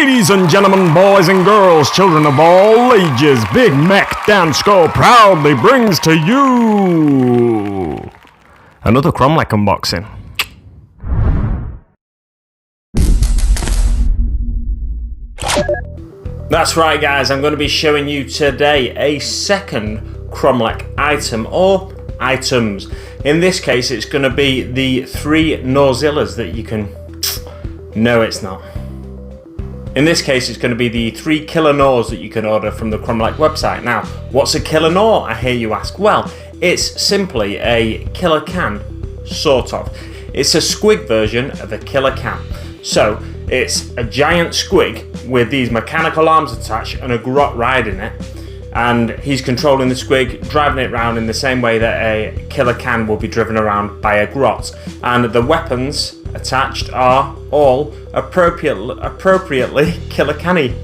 Ladies and gentlemen, boys and girls, children of all ages, Big Mek Danskull proudly brings to you another Kromlech unboxing. That's right guys, I'm going to be showing you today a second Kromlech item or items. In this case it's going to be the 3 Gnawzillas that you can... No, it's not. In this case, it's going to be the 3 Killa Gnaws that you can order from the Kromlech website. Now, what's a Killa Gnaw, I hear you ask? Well, it's simply a killer can, sort of. It's a squig version of a killer can. So, it's a giant squig with these mechanical arms attached and a grot riding it. And he's controlling the squig, driving it around in the same way that a killer can will be driven around by a grot. And the weapons attached are all appropriately killer canny.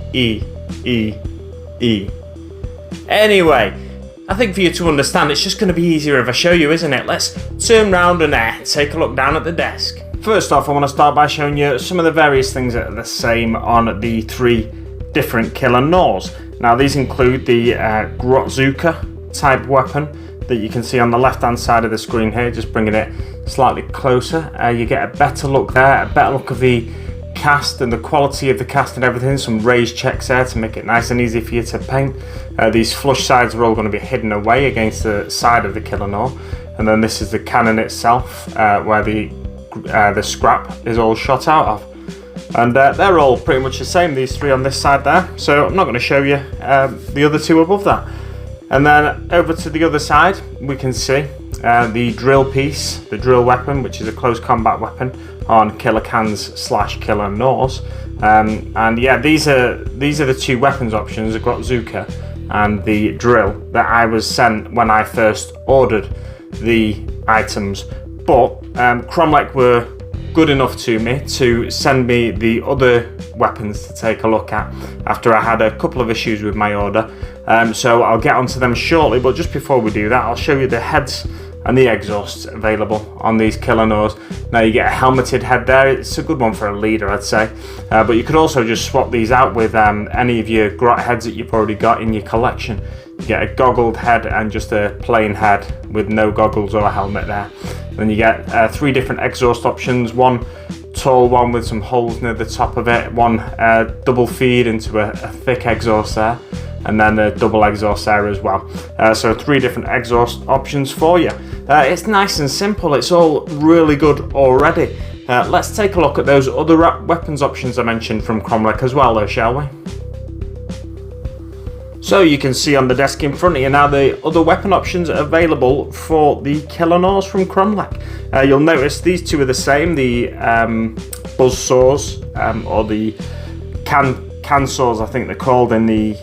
Anyway, I think for you to understand, it's just going to be easier if I show you, isn't it? Let's turn round and take a look down at the desk. First off, I want to start by showing you some of the various things that are the same on the 3 different Killa Gnaws. Now these include the Grotzuka type weapon that you can see on the left hand side of the screen here, just bringing it slightly closer. You get a better look there, a better look of the cast and the quality of the cast and everything, some raised checks there to make it nice and easy for you to paint. These flush sides are all going to be hidden away against the side of the Killa Gnaw, and then this is the cannon itself where the scrap is all shot out of. And they're all pretty much the same, these 3 on this side there, so I'm not going to show you the other 2 above that. And then over to the other side we can see the drill piece, the drill weapon, which is a close combat weapon on killer cans / Killa Gnaws. And yeah, these are the 2 weapons options, the Grotzuka and the drill, that I was sent when I first ordered the items. But Kromlech were good enough to me to send me the other weapons to take a look at after I had a couple of issues with my order. So I'll get onto them shortly, but just before we do that, I'll show you the heads and the exhausts available on these Killa Gnaws. Now you get a helmeted head there, it's a good one for a leader I'd say, but you could also just swap these out with any of your grot heads that you've already got in your collection. You get a goggled head and just a plain head with no goggles or a helmet there. Then you get 3 different exhaust options, one tall one with some holes near the top of it, one double feed into a thick exhaust there, and then a double exhaust there as well. So 3 different exhaust options for you. It's nice and simple, it's all really good already. Let's take a look at those other weapons options I mentioned from Kromlech as well though, shall we? So you can see on the desk in front of you now the other weapon options available for the Killa Gnaws from Kromlech. You'll notice these 2 are the same, the buzz saws, or the can saws I think they're called in the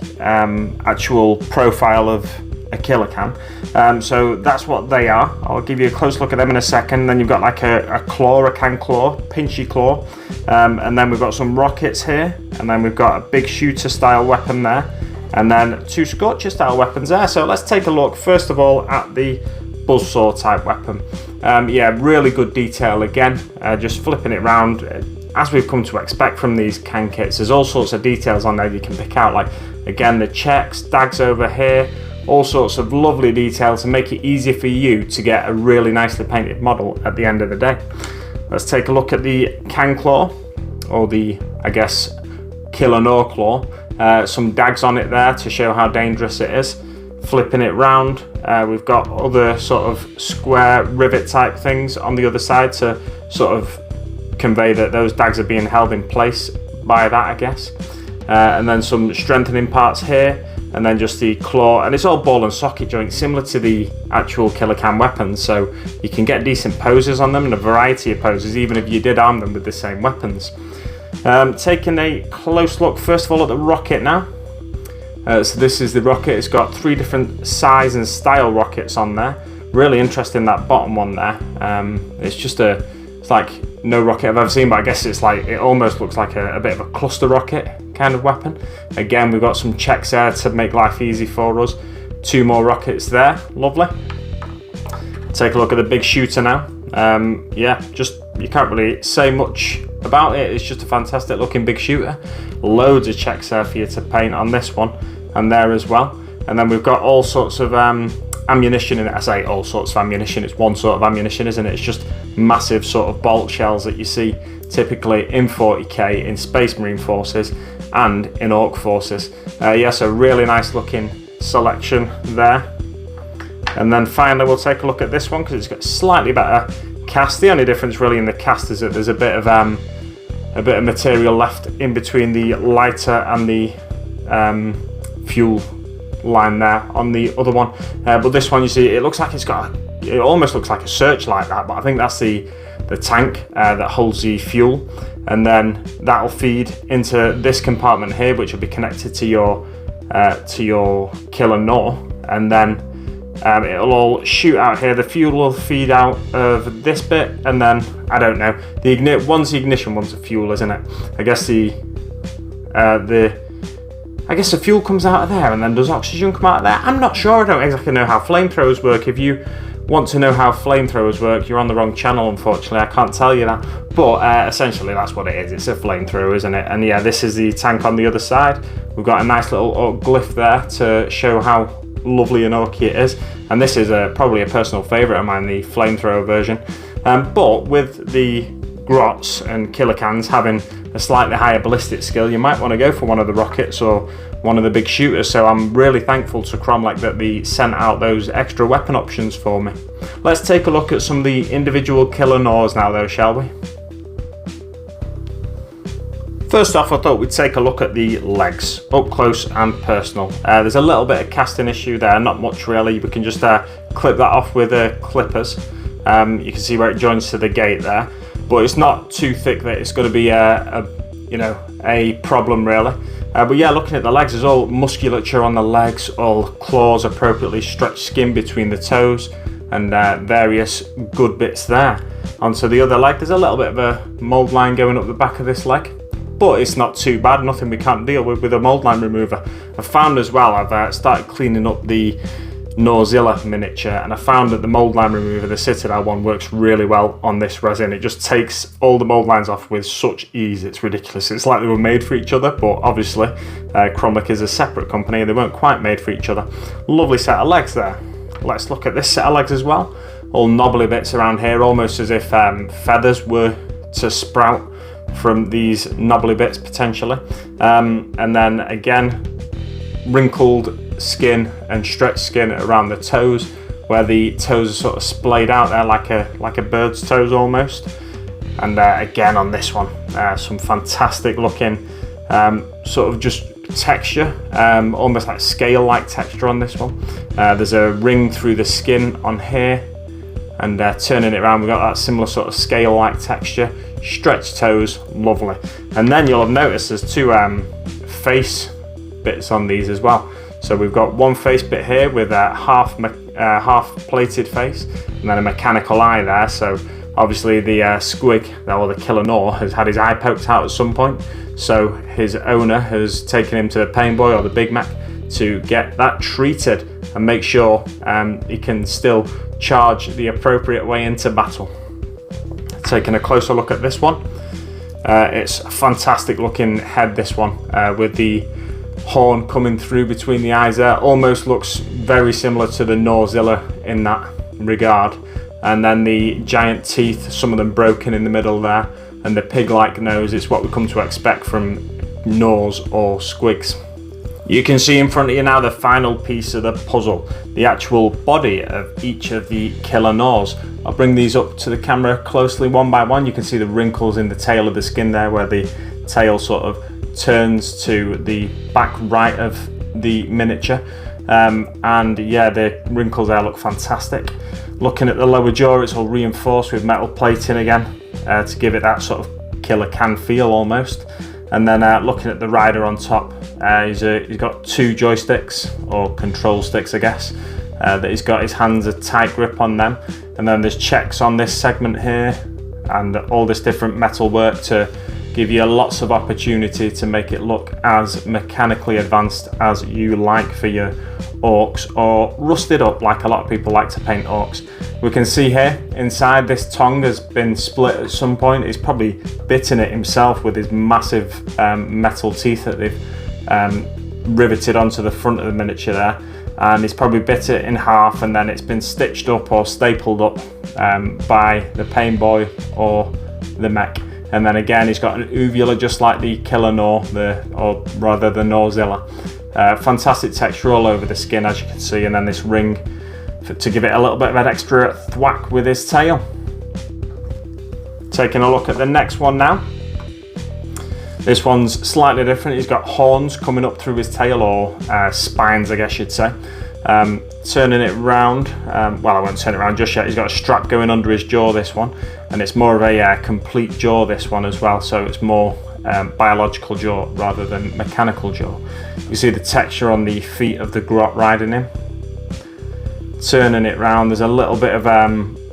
actual profile of a killer can. So that's what they are. I'll give you a close look at them in a second. Then you've got like a claw, a can claw, pinchy claw, and then we've got some rockets here, and then we've got a big shooter style weapon there, and then 2 scorcher style weapons there. So let's take a look first of all at the buzzsaw type weapon. Yeah, really good detail again, just flipping it round as we've come to expect from these can kits. There's all sorts of details on there you can pick out, like again the checks, dags over here, all sorts of lovely details to make it easier for you to get a really nicely painted model at the end of the day. Let's take a look at the can claw, or the, I guess, Killa Gnaw claw. Some dags on it there to show how dangerous it is. Flipping it round, we've got other sort of square rivet type things on the other side to sort of convey that those dags are being held in place by that, I guess. And then some strengthening parts here, and then just the claw, and it's all ball and socket joints similar to the actual killer can weapons, so you can get decent poses on them and a variety of poses even if you did arm them with the same weapons. Taking a close look first of all at the rocket now. So this is the rocket. It's got 3 different size and style rockets on there. Really interesting, that bottom one there. It's like no rocket I've ever seen, but I guess it's like, it almost looks like a bit of a cluster rocket kind of weapon. Again, we've got some checks there to make life easy for us. 2 more rockets there, lovely. Take a look at the big shooter now. Yeah, just you can't really say much about it. It's just a fantastic looking big shooter. Loads of checks there for you to paint on this one and there as well. And then we've got all sorts of ammunition in it. I say all sorts of ammunition, it's one sort of ammunition, isn't it? It's just massive sort of bolt shells that you see typically in 40k, in Space Marine forces and in Orc forces. Yes, a really nice looking selection there. And then finally we'll take a look at this one because it's got slightly better cast. The only difference really in the cast is that there's a bit of material left in between the lighter and the fuel line there on the other one, but this one, you see, it looks like it almost looks like a searchlight, that, but I think that's the tank that holds the fuel, and then that'll feed into this compartment here, which will be connected to your Killa Gnaw, and then it'll all shoot out here. The fuel will feed out of this bit, and then I don't know, one's the ignition, one's the fuel, isn't it? I guess the fuel comes out of there, and then does oxygen come out of there? I'm not sure. I don't exactly know how flamethrowers work. If you want to know how flamethrowers work, you're on the wrong channel, unfortunately. I can't tell you that. But essentially, that's what it is. It's a flamethrower, isn't it? And yeah, this is the tank on the other side. We've got a nice little glyph there to show how lovely and orky it is. And this is probably a personal favourite of mine, the flamethrower version. But with the grots and killer cans having a slightly higher ballistic skill, you might want to go for one of the rockets or one of the big shooters. So I'm really thankful to Kromlech that they sent out those extra weapon options for me. Let's take a look at some of the individual Killa Gnaws now though, shall we? First off, I thought we'd take a look at the legs, up close and personal. There's a little bit of casting issue there, not much really. We can just clip that off with clippers. You can see where it joins to the gate there, but it's not too thick that it's going to be a problem really. But yeah, looking at the legs, there's all musculature on the legs, all claws, appropriately stretched skin between the toes, and various good bits there. Onto the other leg, there's a little bit of a mould line going up the back of this leg, but it's not too bad, nothing we can't deal with a mould line remover. I've found as well, I've started cleaning up the Nawzilla miniature, and I found that the mould line remover, the Citadel one, works really well on this resin. It just takes all the mould lines off with such ease, it's ridiculous. It's like they were made for each other, but obviously Kromlech is a separate company, they weren't quite made for each other. Lovely set of legs there. Let's look at this set of legs as well. All knobbly bits around here, almost as if feathers were to sprout from these knobbly bits potentially. And then again, wrinkled skin and stretched skin around the toes, where the toes are sort of splayed out there like a bird's toes almost. And again on this one, some fantastic looking sort of just texture, almost like scale-like texture on this one. There's a ring through the skin on here, and turning it around, we've got that similar sort of scale-like texture, stretched toes, lovely. And then you'll have noticed there's two face bits on these as well. So we've got one face bit here with a half plated face, and then a mechanical eye there. So obviously the squig, or the Killa Gnaw, has had his eye poked out at some point. So his owner has taken him to the Pain Boy or the Big Mac to get that treated and make sure he can still charge the appropriate way into battle. Taking a closer look at this one, it's a fantastic looking head, this one, with the horn coming through between the eyes there. Almost looks very similar to the Nawzilla in that regard. And then the giant teeth, some of them broken in the middle there, and the pig-like nose. It's what we come to expect from Gnaws or squigs. You can see in front of you now the final piece of the puzzle, the actual body of each of the Killa Gnaws. I'll bring these up to the camera closely one by one. You can see the wrinkles in the tail of the skin there, where the tail sort of turns to the back right of the miniature. And yeah, the wrinkles there look fantastic. Looking at the lower jaw, it's all reinforced with metal plating again, to give it that sort of killer can feel almost. And then looking at the rider on top, he's got two joysticks, or control sticks I guess, that he's got his hands a tight grip on them. And then there's checks on this segment here, and all this different metal work to give you lots of opportunity to make it look as mechanically advanced as you like for your orcs, or rusted up like a lot of people like to paint orcs. We can see here inside this tongue has been split at some point. He's probably bitten it himself with his massive metal teeth that they've riveted onto the front of the miniature there, and he's probably bit it in half, and then it's been stitched up or stapled up by the Pain Boy or the Mek. And then again, he's got an uvula just like the Killa Gnaw, or rather the Gnawzilla. Fantastic texture all over the skin, as you can see, and then this ring to give it a little bit of an extra thwack with his tail. Taking a look at the next one now. This one's slightly different. He's got horns coming up through his tail, or spines, I guess you'd say. Turning it round, well, I won't turn it around just yet. He's got a strap going under his jaw, this one, and it's more of a complete jaw, this one as well, so it's more biological jaw rather than mechanical jaw. You see the texture on the feet of the grot riding him. Turning it round, there's a little bit of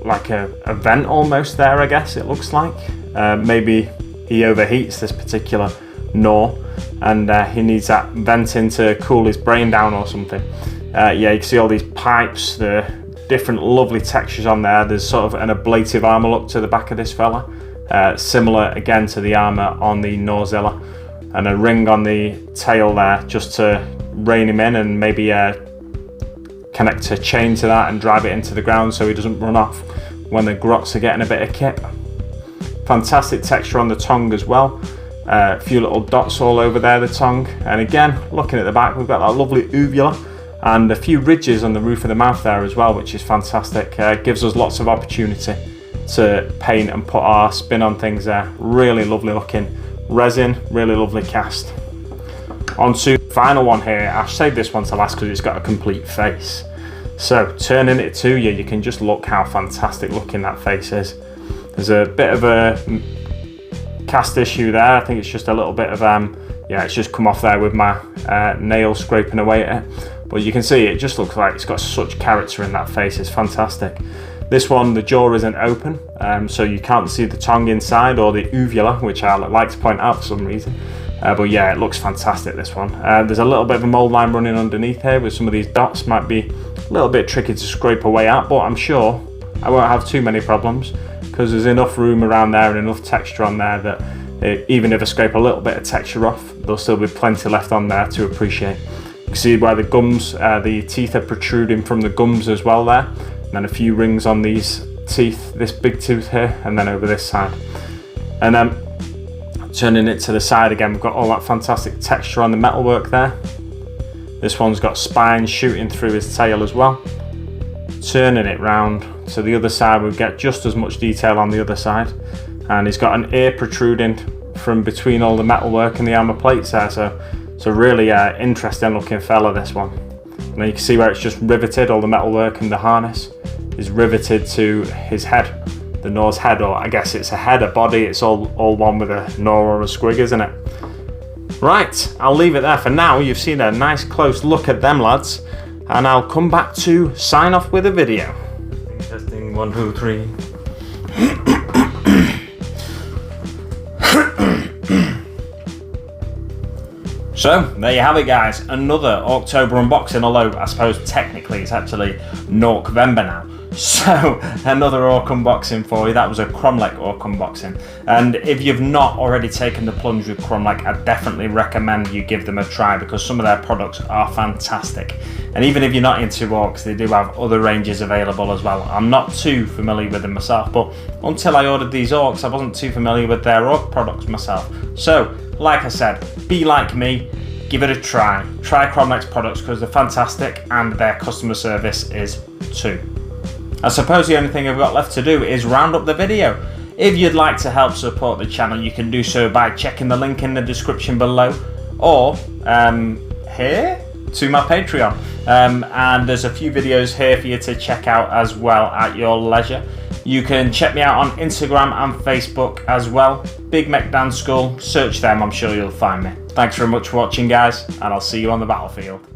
like a vent almost there, I guess it looks like. Maybe he overheats, this particular gnaw, and he needs that venting to cool his brain down or something. Yeah, you can see all these pipes, the different lovely textures on there. There's sort of an ablative armour look to the back of this fella, similar again to the armour on the Gnawzilla, and a ring on the tail there just to rein him in, and maybe connect a chain to that and drive it into the ground so he doesn't run off when the grots are getting a bit of kip. Fantastic texture on the tongue as well. A few little dots all over there, the tongue, and again, looking at the back, we've got that lovely uvula and a few ridges on the roof of the mouth there as well, which is fantastic. Gives us lots of opportunity to paint and put our spin on things there. Really lovely looking resin, really lovely cast. On to the final one here. I've saved this one to last because it's got a complete face. So turning it to you, you can just look how fantastic looking that face is. There's a bit of a cast issue there. I think it's just a little bit of yeah, it's just come off there with my nail scraping away at it. But you can see it just looks like it's got such character in that face. It's fantastic. This one, the jaw isn't open, so you can't see the tongue inside or the uvula, which I like to point out for some reason. But yeah, it looks fantastic, this one. There's a little bit of a mold line running underneath here with some of these dots. Might be a little bit tricky to scrape away at, but I'm sure I won't have too many problems because there's enough room around there and enough texture on there that even if I scrape a little bit of texture off, there'll still be plenty left on there to appreciate. You can see where the gums, the teeth are protruding from the gums as well there, and then a few rings on these teeth, this big tooth here, and then over this side. And then turning it to the side again, we've got all that fantastic texture on the metalwork there. This one's got spines shooting through his tail as well. Turning it round to the other side, we get just as much detail on the other side, and he's got an ear protruding from between all the metalwork and the armour plates there, so really interesting looking fella, this one. And then you can see where it's just riveted, all the metalwork and the harness is riveted to his head, the gnaw's head, or I guess it's a head, a body, it's all one with a gnaw or a squig, isn't it? Right, I'll leave it there for now. You've seen a nice close look at them lads, and I'll come back to sign off with a video. Testing 1, 2, 3. So, there you have it guys, another October unboxing, although I suppose technically it's actually November now. So, another Orc unboxing for you. That was a Kromlech Orc unboxing. And if you've not already taken the plunge with Kromlech, I definitely recommend you give them a try because some of their products are fantastic. And even if you're not into Orcs, they do have other ranges available as well. I'm not too familiar with them myself, but until I ordered these Orcs, I wasn't too familiar with their Orc products myself. So, like I said, be like me, give it a try. Try Kromlech's products because they're fantastic and their customer service is too. I suppose the only thing I've got left to do is round up the video. If you'd like to help support the channel, you can do so by checking the link in the description below, or here to my Patreon. And there's a few videos here for you to check out as well at your leisure. You can check me out on Instagram and Facebook as well. Big Mek Danskull, search them, I'm sure you'll find me. Thanks very much for watching guys, and I'll see you on the battlefield.